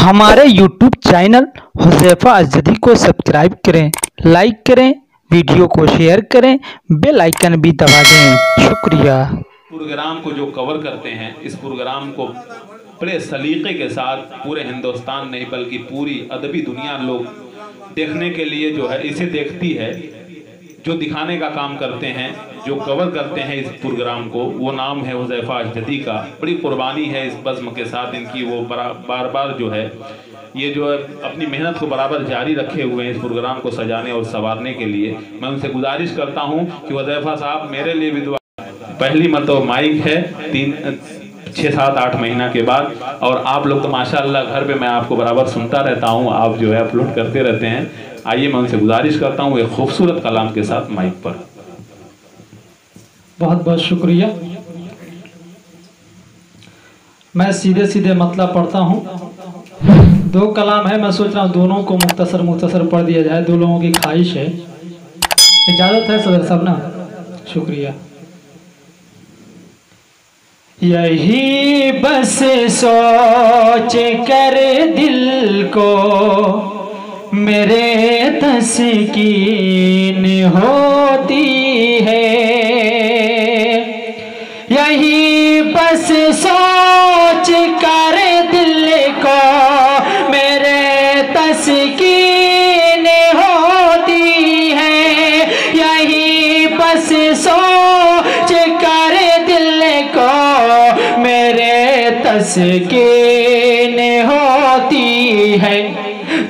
हमारे YouTube channel Huzaifa अज़दी को subscribe करें, लाइक करें, वीडियो को शेयर करें, बेल आइकन भी दबा दें। शुक्रिया। प्रोग्राम को जो कवर करते हैं, इस प्रोग्राम को बड़े सलीके के साथ पूरे हिंदुस्तान नहीं बल्कि पूरी अदबी दुनिया लोग देखने के लिए जो है इसे देखती है। जो दिखाने का काम करते हैं, जो कवर करते हैं इस प्रोग्राम को, वो नाम है हुज़ैफ़ा अज़दी का। बड़ी कुर्बानी है इस बज़्म के साथ इनकी, वो बार बार जो है ये जो है अपनी मेहनत को बराबर जारी रखे हुए हैं इस प्रोग्राम को सजाने और संवारने के लिए। मैं उनसे गुजारिश करता हूँ कि हुज़ैफ़ा साहब मेरे लिए भी दुआ। पहली मरतबा माइक है 6, 7, 8 महीना के बाद, और आप लोग तो माशाअल्लाह घर पे मैं आपको बराबर सुनता रहता हूँ, आप जो है अपलोड करते रहते हैं। आइए मैं उनसे गुजारिश करता हूँ एक खूबसूरत कलाम के साथ माइक पर। बहुत बहुत शुक्रिया। मैं सीधे सीधे मतलब पढ़ता हूँ। 2 कलाम है, मैं सोच रहा हूँ दोनों को मुख्तसर पढ़ दिया जाए, 2 लोगों की ख्वाहिश है। इजाज़त है सदर साहब ना? शुक्रिया। यही बस सोच कर दिल को मेरे तस्कीन होती है। यही बस सोच कर दिल को मेरे तस्कीन होती है। यही बस सोच कर दिल को मेरे तस्कीन होती है।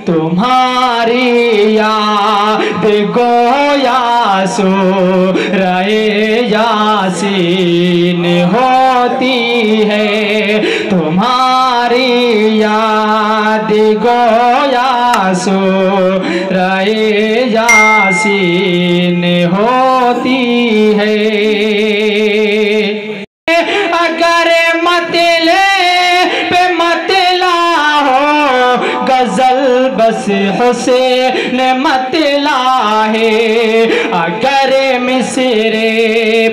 तुम्हारी याद गोया सूरह यासीन होती है। तुम्हारी याद गोया सूरह यासीन होती है। अगर मतले पे मतला हो गजल बस हुसैन मतला है। अगर मिसरे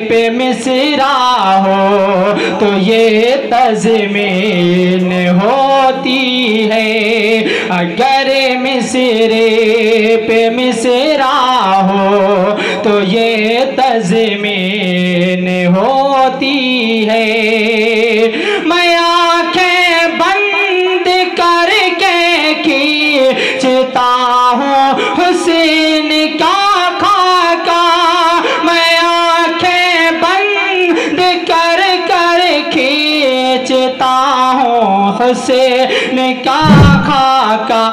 पे मिसरा हो तो ये तज़मीन होती है। अगर मिसरे पे मिसरा हो तो ये तज़मीन होती है। मैं आंखें बंद करके खींचता हूँ हुसैन का खाका। मैं आंखें बंद कर खींचता हूँ हुसैन का खाका।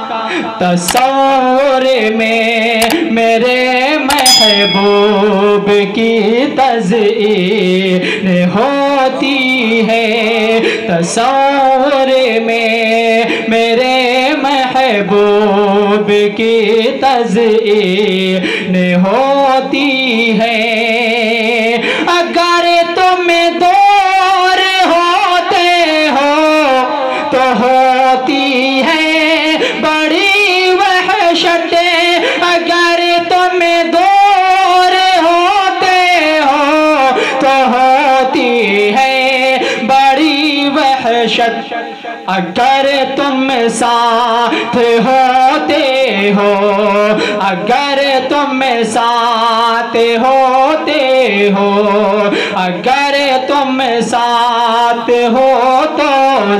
तस्वीर में मेरे महबूब की तज़ीन होती है। तस्वीर में मेरे महबूब की तज़ीन होती है। अगर तुम दूर होते हो तो होती है बड़ी वहशत। अगर तुम दूर होते हो तो होती है बड़ी वहशत। अगर तुम साथ होते हो, अगर तुम साथ होते हो, अगर तुम साथ हो तो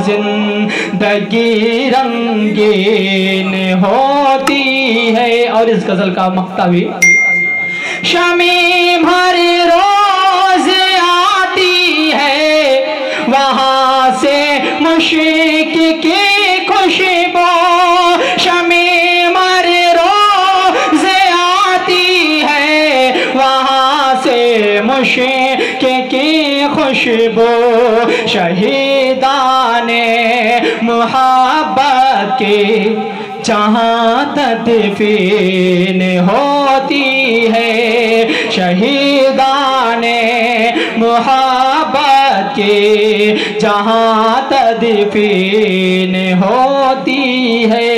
जिंदगी रंगीन होती है। और इस गजल का मक्ता भी शमी हर रोज आती है, वहां से मुश्क की खुशबू। शमी हर रोज आती है, वहां से मुश्क की खुशबू। शहीदाने मुहब्बत के जहाँ तदफीन होती है। शहीदाने मुहब्बत के जहाँ तदफीन होती है।